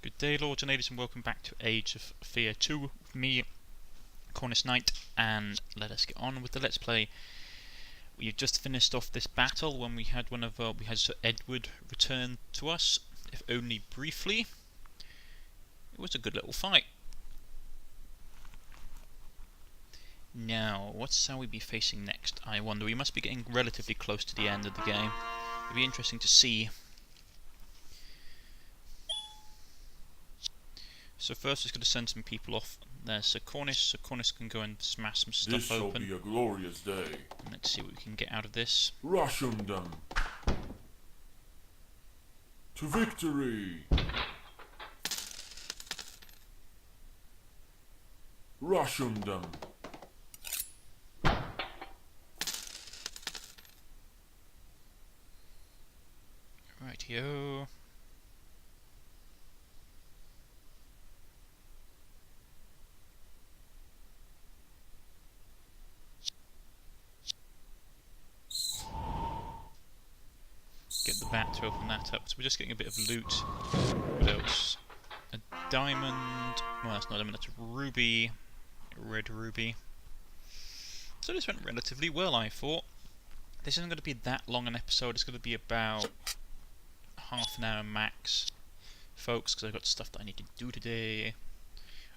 Good day, lords and ladies, and welcome back to Age of Fear 2 with me, Cornish-Knight, and let us get on with the Let's Play. We've just finished off this battle when we had Sir Edward return to us, if only briefly. It was a good little fight. Now, what shall we be facing next? I wonder. We must be getting relatively close to the end of the game. It'll be interesting to see. So first, just going to send some people off. There's Sir Cornish. Sir Cornish can go and smash some stuff open. This shall be a glorious day. And let's see what we can get out of this. Russiandom to victory. Russiandom. Rightio. Get the bat to open that up. So we're just getting a bit of loot. What else? A diamond. Well, that's not a diamond, that's a ruby. A red ruby. So this went relatively well, I thought. This isn't going to be that long an episode. It's going to be about half an hour max, folks, because I've got stuff that I need to do today.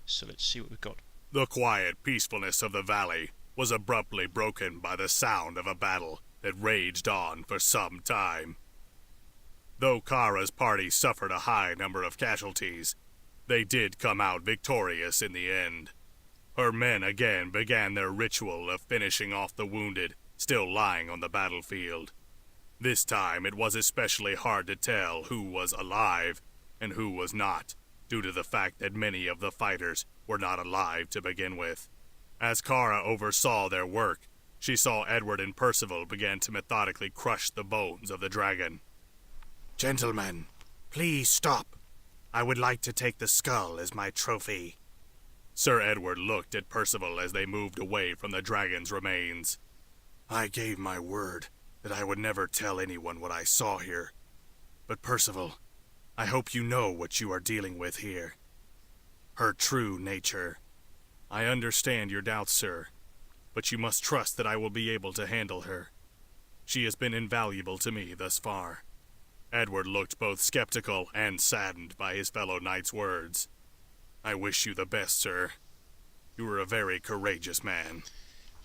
So let's see what we've got. The quiet peacefulness of the valley was abruptly broken by the sound of a battle that raged on for some time. Though Kara's party suffered a high number of casualties, they did come out victorious in the end. Her men again began their ritual of finishing off the wounded still lying on the battlefield. This time it was especially hard to tell who was alive and who was not, due to the fact that many of the fighters were not alive to begin with. As Kara oversaw their work, she saw Edward and Percival begin to methodically crush the bones of the dragon. "Gentlemen, please stop. I would like to take the skull as my trophy." Sir Edward looked at Percival as they moved away from the dragon's remains. "I gave my word that I would never tell anyone what I saw here. But Percival, I hope you know what you are dealing with here. Her true nature. I understand your doubts, sir, but you must trust that I will be able to handle her. She has been invaluable to me thus far." Edward looked both skeptical and saddened by his fellow knight's words. "I wish you the best, sir. You are a very courageous man."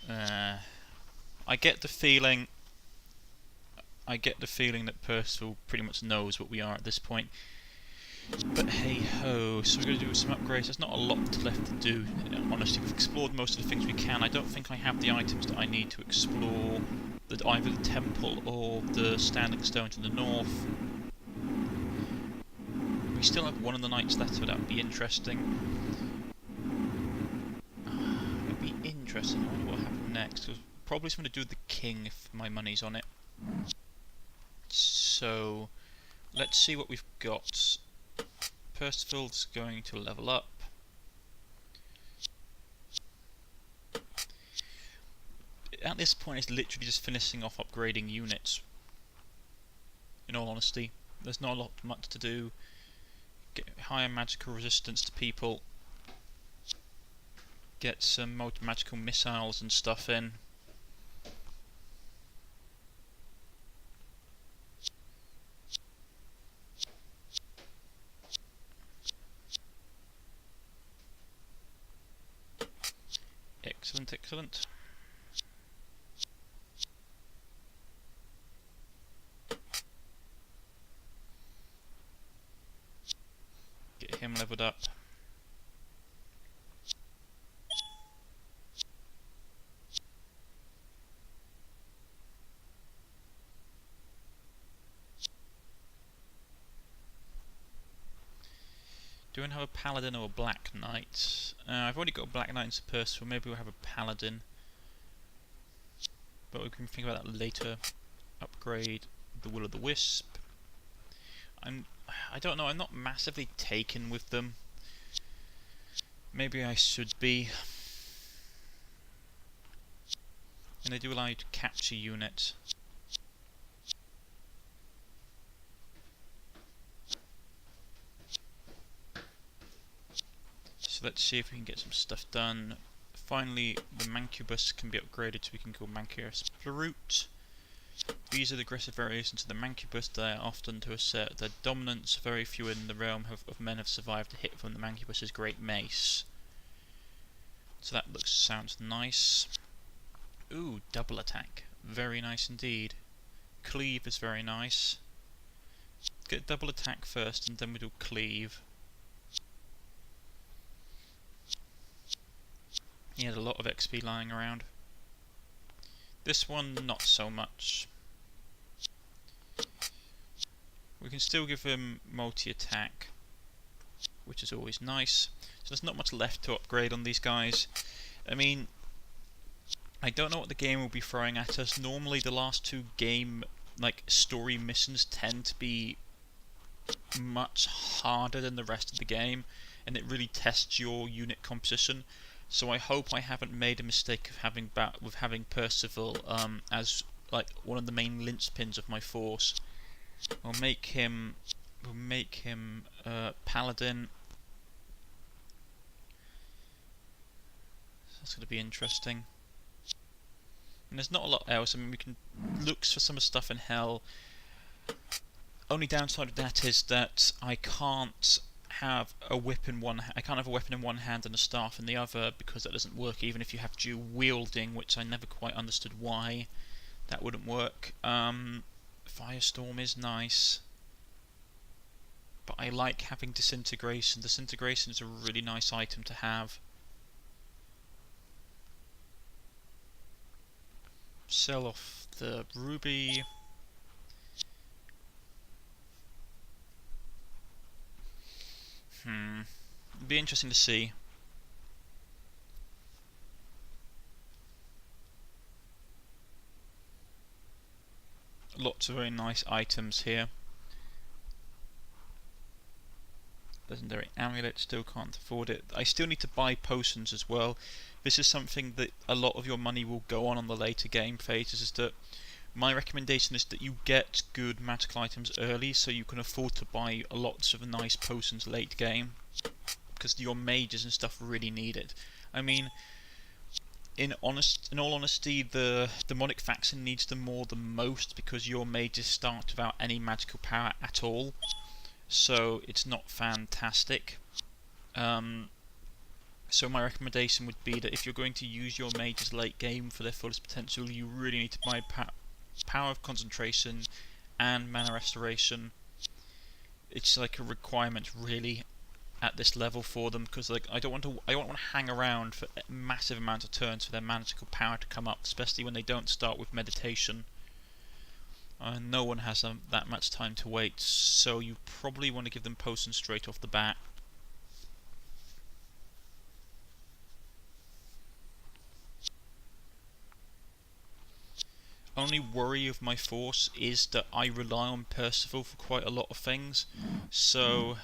I get the feeling that Percival pretty much knows what we are at this point. But hey ho, so we're going to do some upgrades. There's not a lot left to do. Honestly, we've explored most of the things we can. I don't think I have the items that I need to explore either the temple or the standing stone to the north. We still have one of the knights left, so that would be interesting. It would be interesting. I wonder what will happen next. Probably something to do with the king if my money's on it. So let's see what we've got. Percival's going to level up. At this point, it's literally just finishing off upgrading units. In all honesty, there's not a lot much to do. Get higher magical resistance to people. Get some magical missiles and stuff in. Excellent, excellent. Get him leveled up. Do we have a paladin or a black knight? I've already got a black knight in Sir Percival. Maybe we'll have a paladin. But we can think about that later. Upgrade the Will o' the Wisp. I don't know, I'm not massively taken with them. Maybe I should be. And they do allow you to capture units. So let's see if we can get some stuff done. Finally, the Succubuss can be upgraded so we can go Mankious Brute. These are the aggressive variations of the Succubuss. They are often to assert their dominance. Very few in the realm of men have survived a hit from the Succubuss's great mace. So that sounds nice. Ooh, double attack. Very nice indeed. Cleave is very nice. Get double attack first and then we do cleave. He had a lot of XP lying around. This one, not so much. We can still give him multi-attack, which is always nice. So there's not much left to upgrade on these guys. I mean, I don't know what the game will be throwing at us. Normally the last two story missions tend to be much harder than the rest of the game, and it really tests your unit composition. So I hope I haven't made a mistake of having Percival as like one of the main linchpins of my force. We'll make him paladin. So that's going to be interesting. And there's not a lot else. I mean, we can look for some stuff in hell. Only downside of that is that I can't have a whip in one. I can't have a weapon in one hand and a staff in the other, because that doesn't work. Even if you have dual wielding, which I never quite understood why that wouldn't work. Firestorm is nice, but I like having disintegration. Disintegration is a really nice item to have. Sell off the ruby. It'd be interesting to see. Lots of very nice items here. Legendary amulet, still can't afford it. I still need to buy potions as well. This is something that a lot of your money will go on the later game phases. Is that my recommendation is that you get good magical items early, so you can afford to buy lots of nice potions late game, because your mages and stuff really need it. I mean, in all honesty, the demonic faction needs them more than most, because your mages start without any magical power at all, so it's not fantastic. So my recommendation would be that if you're going to use your mages late game for their fullest potential, you really need to buy power of concentration and mana restoration. It's like a requirement really at this level for them, because like I don't want to hang around for a massive amount of turns for their magical power to come up, especially when they don't start with meditation. No one has that much time to wait, so you probably want to give them potions straight off the bat. Only worry of my force is that I rely on Percival for quite a lot of things, so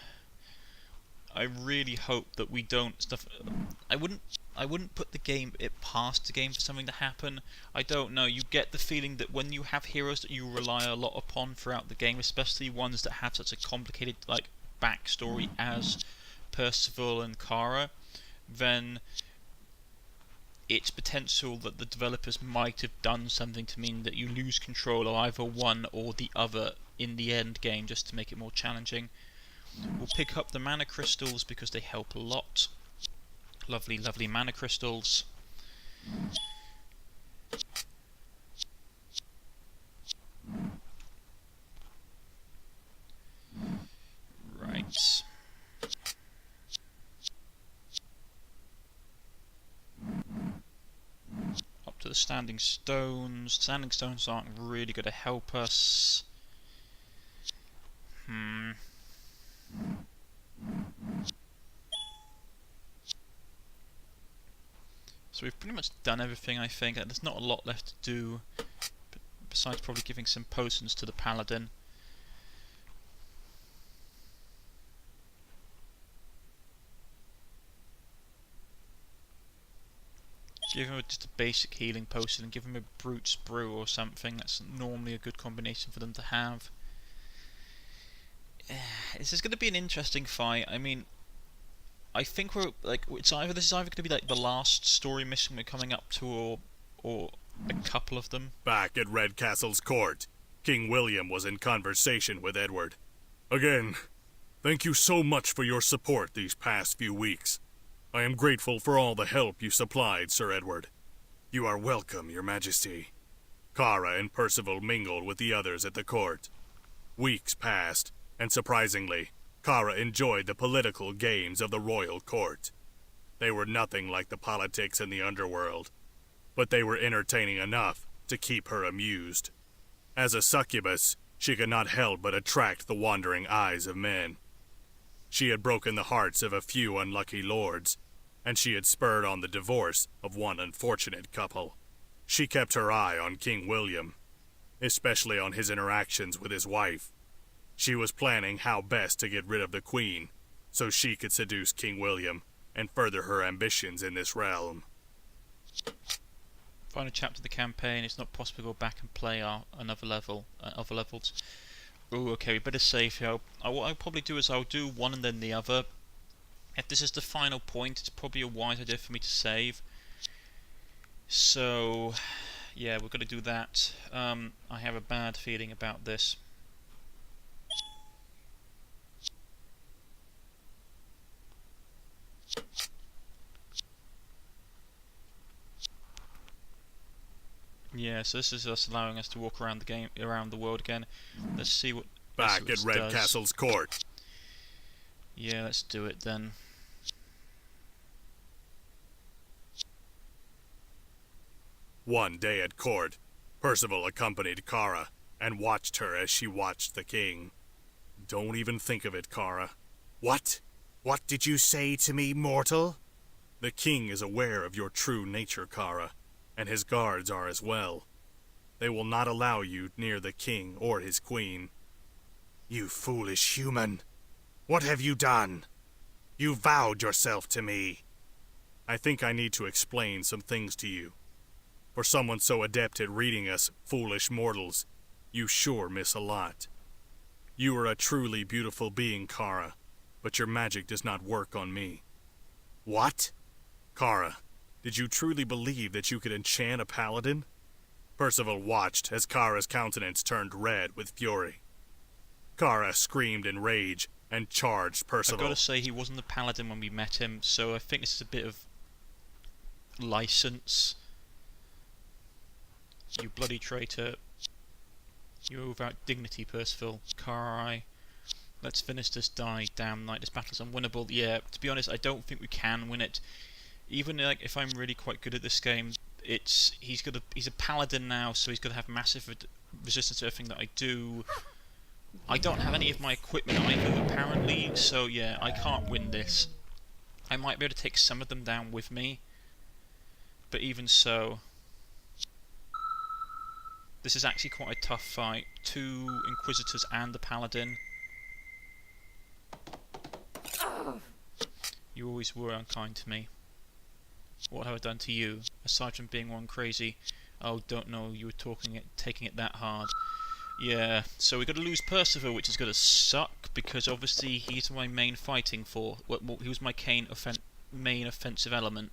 I really hope that we don't stuff. I wouldn't put it past the game for something to happen. I don't know. You get the feeling that when you have heroes that you rely a lot upon throughout the game, especially ones that have such a complicated backstory as Percival and Kara, then it's potential that the developers might have done something to mean that you lose control of either one or the other in the end game, just to make it more challenging. We'll pick up the mana crystals because they help a lot. Lovely, lovely mana crystals. Right. Up to the standing stones. Standing stones aren't really going to help us. So we've pretty much done everything, I think. There's not a lot left to do, besides probably giving some potions to the paladin. Give him just a basic healing potion and give him a brute brew or something. That's normally a good combination for them to have. This is going to be an interesting fight. I mean, I think we're like this is either going to be like the last story mission we're coming up to, or a couple of them. Back at Redcastle's court, King William was in conversation with Edward. Again, thank you so much for your support these past few weeks. I am grateful for all the help you supplied, Sir Edward. You are welcome, Your Majesty. Cara and Percival mingled with the others at the court. Weeks passed, and surprisingly, Cara enjoyed the political games of the royal court. They were nothing like the politics in the underworld, but they were entertaining enough to keep her amused. As a succubus, she could not help but attract the wandering eyes of men. She had broken the hearts of a few unlucky lords, and she had spurred on the divorce of one unfortunate couple. She kept her eye on King William, especially on his interactions with his wife. She was planning how best to get rid of the Queen, so she could seduce King William and further her ambitions in this realm. Final chapter of the campaign. It's not possible to go back and play another level, other levels. Oh, okay, we better save here. What I'll probably do is I'll do one and then the other. If this is the final point, it's probably a wise idea for me to save. So, yeah, we're going to do that. I have a bad feeling about this. Yeah, so this is us allowing us to walk around the game, around the world again. Let's see what. Back at Redcastle's court. Yeah, let's do it then. One day at court, Percival accompanied Cara and watched her as she watched the king. Don't even think of it, Cara. What? What did you say to me, mortal? The king is aware of your true nature, Cara, and his guards are as well. They will not allow you near the king or his queen. You foolish human. What have you done? You vowed yourself to me. I think I need to explain some things to you. For someone so adept at reading us foolish mortals, you sure miss a lot. You are a truly beautiful being, Cara, but your magic does not work on me. What? Cara, did you truly believe that you could enchant a paladin? Percival watched as Cara's countenance turned red with fury. Cara screamed in rage and charged Percival. I've got to say, he wasn't the paladin when we met him, so I think this is a bit of license. You bloody traitor. You without dignity, Percival. Carai. Let's finish this damn night. This battle's unwinnable. Yeah, to be honest, I don't think we can win it. Even like if I'm really quite good at this game, he's a paladin now, so he's gonna have massive resistance to everything that I do. I don't have any of my equipment either, apparently, so yeah, I can't win this. I might be able to take some of them down with me, but even so, this is actually quite a tough fight. 2 Inquisitors and the Paladin. You always were unkind to me. What have I done to you, aside from being one crazy? Oh, don't know, you were taking it that hard. Yeah, so we're going to lose Percival, which is going to suck, because obviously he's my main fighting for. He was my main offensive element.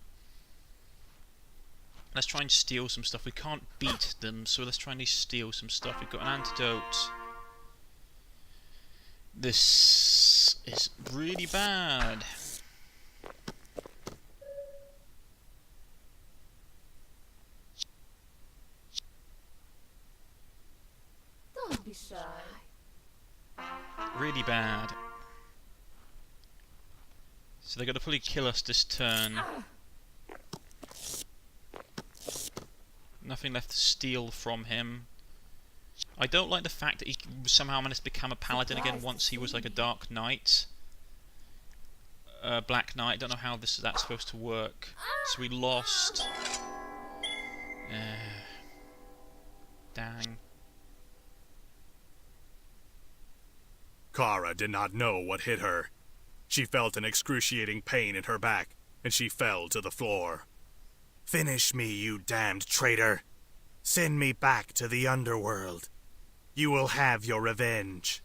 Let's try and steal some stuff. We can't beat them, so let's try and steal some stuff. We've got an antidote. This is really bad. Don't be shy. Really bad. So they're going to probably kill us this turn. Nothing left to steal from him. I don't like the fact that he somehow managed to become a paladin again once he was like a dark knight. Black knight, I don't know how that's supposed to work. So we lost. Dang. Cara did not know what hit her. She felt an excruciating pain in her back, and she fell to the floor. Finish me, you damned traitor. Send me back to the underworld. You will have your revenge.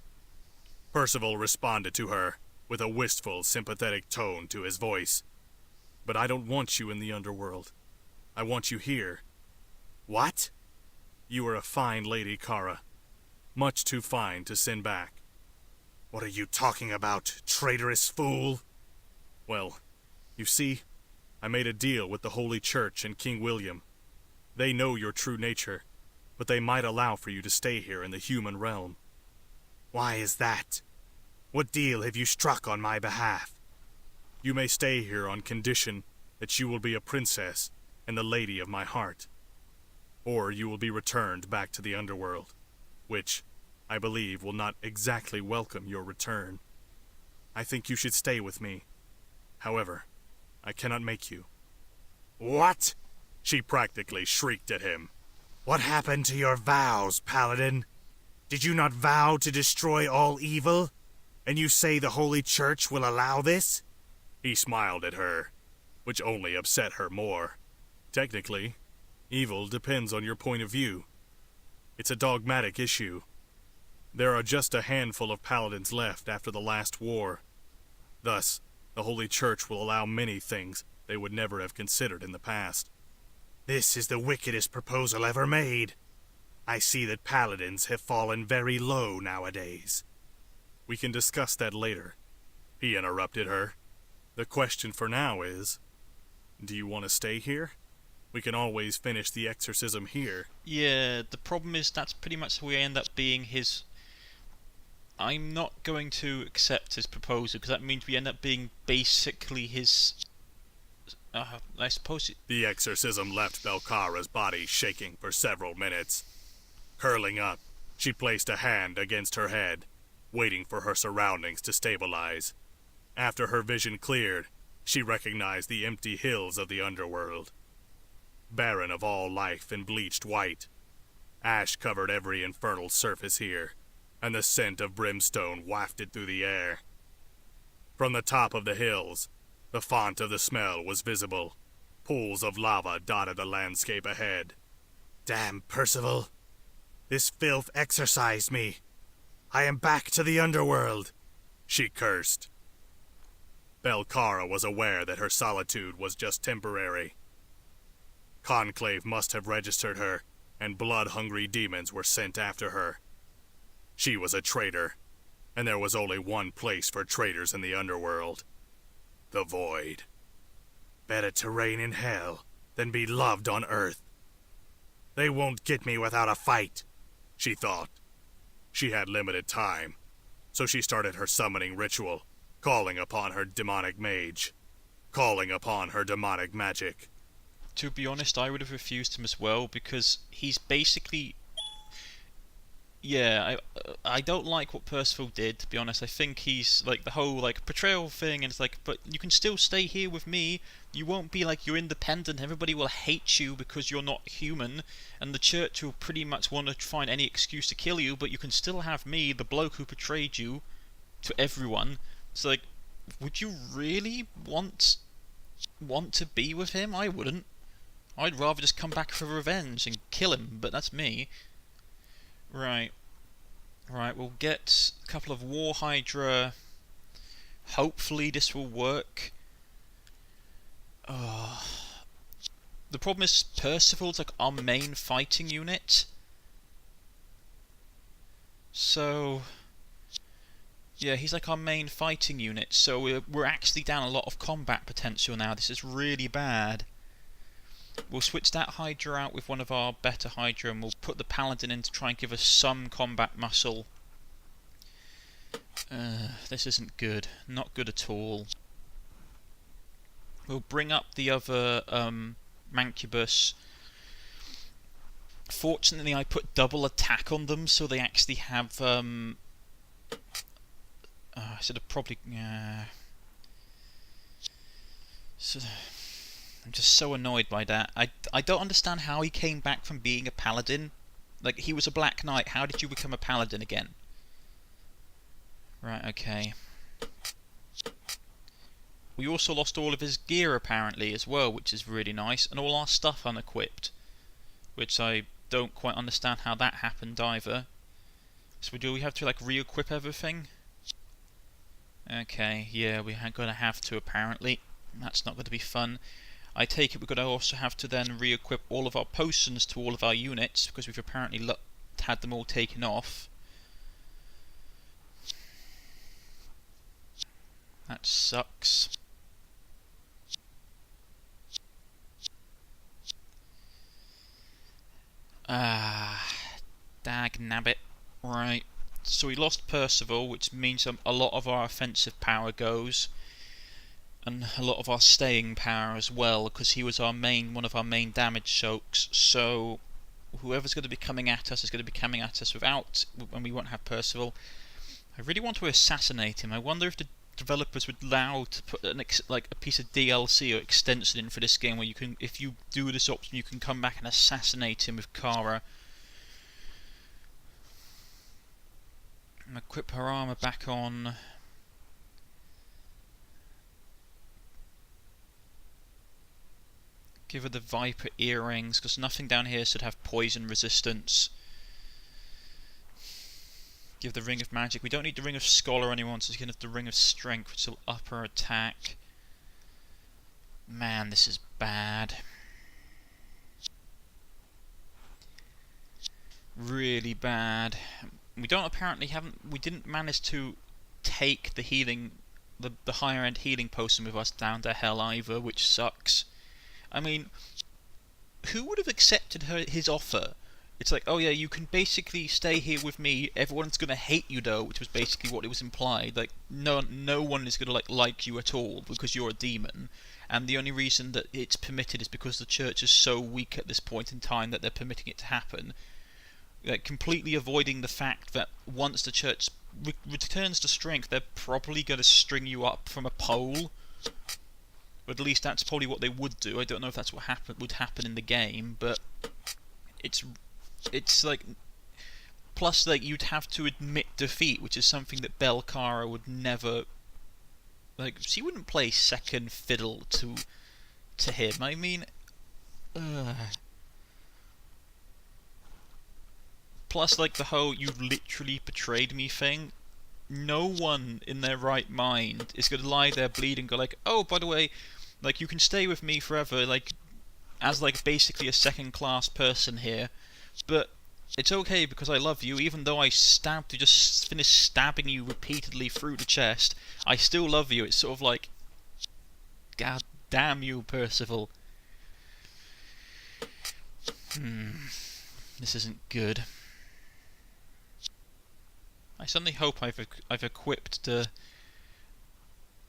Percival responded to her with with a wistful, sympathetic tone to his voice. "But I don't want you in the underworld. I want you here." "What?" "You are a fine lady, Kara. Much too fine to send back." "What are you talking about, traitorous fool?" "Well, you see, I made a deal with the Holy Church and King William. They know your true nature, but they might allow for you to stay here in the human realm." "Why is that? What deal have you struck on my behalf?" "You may stay here on condition that you will be a princess and the lady of my heart. Or you will be returned back to the underworld, which, I believe, will not exactly welcome your return. I think you should stay with me. However, I cannot make you." "What? She practically shrieked at him. What happened to your vows, Paladin? Did you not vow to destroy all evil? And you say the Holy Church will allow this?" He smiled at her, which only upset her more. "Technically, evil depends on your point of view. It's a dogmatic issue. There are just a handful of paladins left after the last war. Thus, the Holy Church will allow many things they would never have considered in the past." "This is the wickedest proposal ever made. I see that paladins have fallen very low nowadays." "We can discuss that later," he interrupted her. "The question for now is, do you want to stay here? We can always finish the exorcism here." Yeah, the problem is that's pretty much where we end up being his... I'm not going to accept his proposal, because that means we end up being basically his... I suppose... The exorcism left Belkara's body shaking for several minutes. Curling up, she placed a hand against her head, waiting for her surroundings to stabilize. After her vision cleared, she recognized the empty hills of the underworld. Barren of all life and bleached white. Ash covered every infernal surface here, and the scent of brimstone wafted through the air. From the top of the hills, the font of the smell was visible. Pools of lava dotted the landscape ahead. "Damn Percival! This filth exorcised me. I am back to the underworld," she cursed. Belkara was aware that her solitude was just temporary. Conclave must have registered her, and blood-hungry demons were sent after her. She was a traitor, and there was only one place for traitors in the underworld. The Void. "Better to reign in hell than be loved on earth. They won't get me without a fight," she thought. She had limited time, so she started her summoning ritual, calling upon her demonic mage, calling upon her demonic magic. To be honest, I would have refused him as well, because he's basically... Yeah, I don't like what Percival did, to be honest. I think he's, like, the whole, like, betrayal thing, and it's like, but you can still stay here with me. You won't be, like, you're independent. Everybody will hate you because you're not human, and the church will pretty much want to find any excuse to kill you, but you can still have me, the bloke who betrayed you, to everyone. It's like, would you really want to be with him? I wouldn't. I'd rather just come back for revenge and kill him, but that's me. Right, we'll get a couple of War Hydra. Hopefully this will work. The problem is Percival's like our main fighting unit. So... yeah, he's like our main fighting unit, so we're actually down a lot of combat potential now. This is really bad. We'll switch that Hydra out with one of our better Hydra, and we'll put the Paladin in to try and give us some combat muscle. This isn't good. Not good at all. We'll bring up the other Mancubus. Fortunately, I put double attack on them, so they actually have... I should have probably... So, I'm just so annoyed by that. I don't understand how he came back from being a paladin. Like, he was a Black Knight. How did you become a paladin again? Right, okay. We also lost all of his gear, apparently, as well, which is really nice. And all our stuff unequipped. Which I don't quite understand how that happened, either. So do we have to, like, re-equip everything? Okay, yeah, we're gonna have to apparently. That's not going to be fun. I take it we're going to also have to then re-equip all of our potions to all of our units, because we've apparently had them all taken off. That sucks. Dag nabbit. Right. So we lost Percival, which means a lot of our offensive power goes, and a lot of our staying power as well, because he was one of our main damage soaks. So whoever's going to be coming at us is going to be coming at us when we won't have Percival. I really want to assassinate him. I wonder if the developers would allow to put like a piece of DLC or extension in for this game where you can, if you do this option, you can come back and assassinate him with Kara. And equip her armor back on. Give her the Viper earrings, because nothing down here should have poison resistance. Give the Ring of Magic. We don't need the Ring of Scholar anymore, so we can have the Ring of Strength, which will up her attack. Man, this is bad. Really bad. We didn't manage to take the healing, the higher end healing potion with us down to hell either, which sucks. I mean, who would have accepted his offer? It's like, oh yeah, you can basically stay here with me. Everyone's gonna hate you though, which was basically what it was implied. Like, no one is gonna like you at all because you're a demon. And the only reason that it's permitted is because the church is so weak at this point in time that they're permitting it to happen. Like, completely avoiding the fact that once the church returns to strength, they're probably gonna string you up from a pole. But at least that's probably what they would do. I don't know if that's what would happen in the game, but it's like, plus like you'd have to admit defeat, which is something that Belcara would never, like, she wouldn't play second fiddle to him. I mean, plus like the whole "you've literally betrayed me" thing. No one in their right mind is going to lie there bleeding and go like, oh, by the way, like, you can stay with me forever, like, as like basically a second class person here, but it's okay because I love you, even though I just finished stabbing you repeatedly through the chest. I still love you. It's sort of like, god damn you, Percival. This isn't good. I suddenly hope I've equipped the.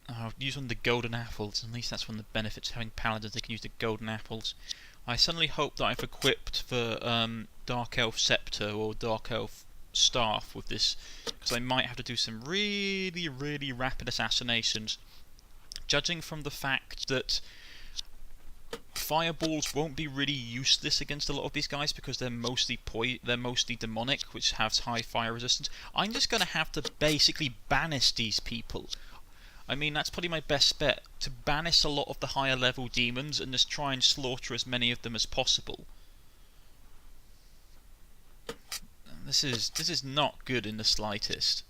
I'll use one of the golden apples. At least that's one of the benefits of having paladins. They can use the golden apples. I suddenly hope that I've equipped the Dark Elf Scepter or Dark Elf Staff with this, because I might have to do some really, really rapid assassinations. Judging from the fact that fireballs won't be really useless against a lot of these guys because they're mostly demonic, which has high fire resistance, I'm just going to have to basically banish these people. I mean, that's probably my best bet, to banish a lot of the higher level demons and just try and slaughter as many of them as possible. This is not good in the slightest.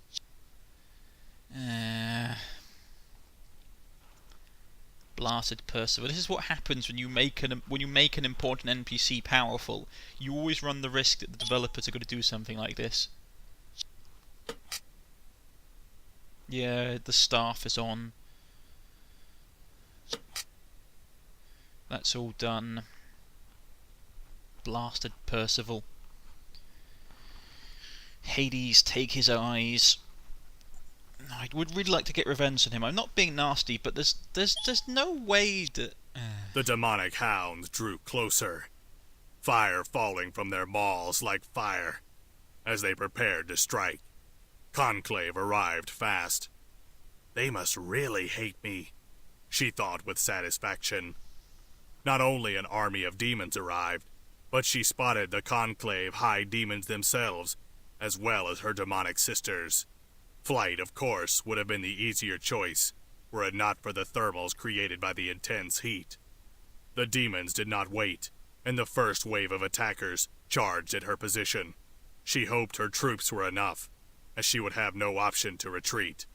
Blasted Percival. This is what happens when you make an important NPC powerful. You always run the risk that the developers are going to do something like this. Yeah, the staff is on. That's all done. Blasted Percival. Hades, take his eyes. I would really like to get revenge on him. I'm not being nasty, but there's no way that. The demonic hounds drew closer, fire falling from their maws like fire as they prepared to strike. Conclave arrived fast. They must really hate me, she thought with satisfaction. Not only an army of demons arrived, but she spotted the Conclave high demons themselves, as well as her demonic sisters. Flight, of course, would have been the easier choice, were it not for the thermals created by the intense heat. The demons did not wait, and the first wave of attackers charged at her position. She hoped her troops were enough, as she would have no option to retreat.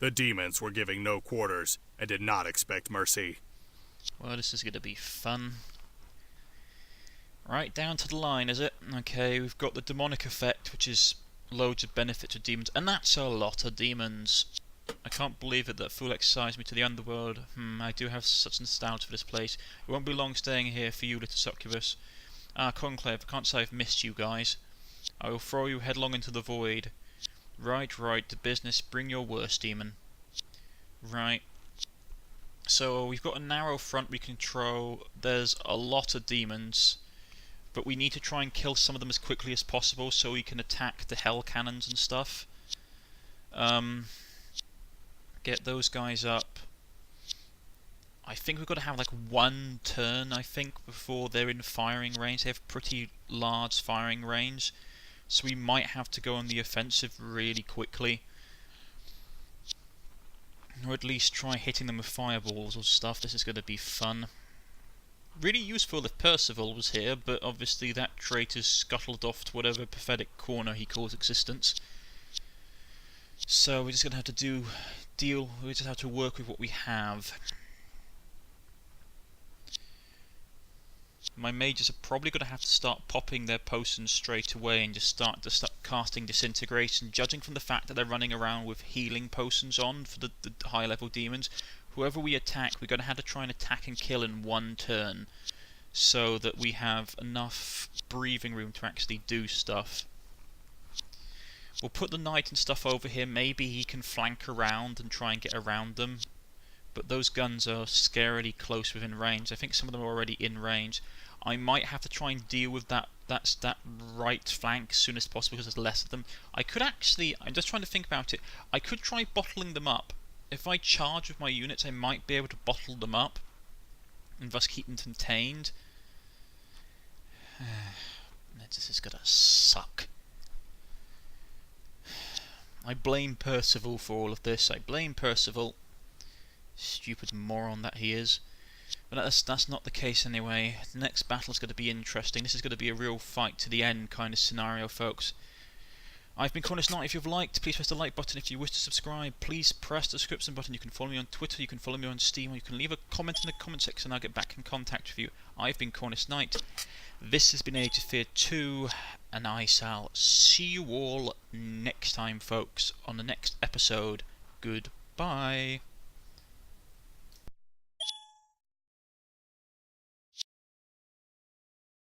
The demons were giving no quarters and did not expect mercy. Well, this is going to be fun. Right, down to the line, is it? Okay, we've got the demonic effect, which is loads of benefit to demons, and that's a lot of demons. I can't believe it that Fool exercised me to the underworld. I do have such nostalgia for this place. It won't be long staying here for you, little succubus. Conclave, I can't say I've missed you guys. I will throw you headlong into the void. Right, to business, bring your worst, demon. Right. So, we've got a narrow front we control. There's a lot of demons, but we need to try and kill some of them as quickly as possible so we can attack the hell cannons and stuff. Get those guys up. I think we've got to have like one turn, I think, before they're in firing range. They have pretty large firing range, so we might have to go on the offensive really quickly. Or at least try hitting them with fireballs or stuff. This is going to be fun. Really useful if Percival was here, but obviously that traitor's scuttled off to whatever pathetic corner he calls existence. So we're just going to have to we just have to work with what we have. My mages are probably going to have to start popping their potions straight away and just start casting disintegration. Judging from the fact that they're running around with healing potions on for the high level demons, whoever we attack, we're going to have to try and attack and kill in one turn, so that we have enough breathing room to actually do stuff. We'll put the knight and stuff over here. Maybe he can flank around and try and get around them, but those guns are scarily close within range. I think some of them are already in range. I might have to try and deal with that right flank as soon as possible because there's less of them. I could actually, I'm just trying to think about it, I could try bottling them up. If I charge with my units, I might be able to bottle them up and thus keep them contained. This is gonna suck. I blame Percival for all of this. I blame Percival. Stupid moron that he is. But that's not the case anyway. The next battle's going to be interesting. This is going to be a real fight to the end kind of scenario, folks. I've been Cornish-Knight. If you've liked, please press the like button. If you wish to subscribe, please press the subscription button. You can follow me on Twitter, you can follow me on Steam, or you can leave a comment in the comment section and I'll get back in contact with you. I've been Cornish-Knight. This has been Age of Fear 2, and I shall see you all next time, folks, on the next episode. Goodbye.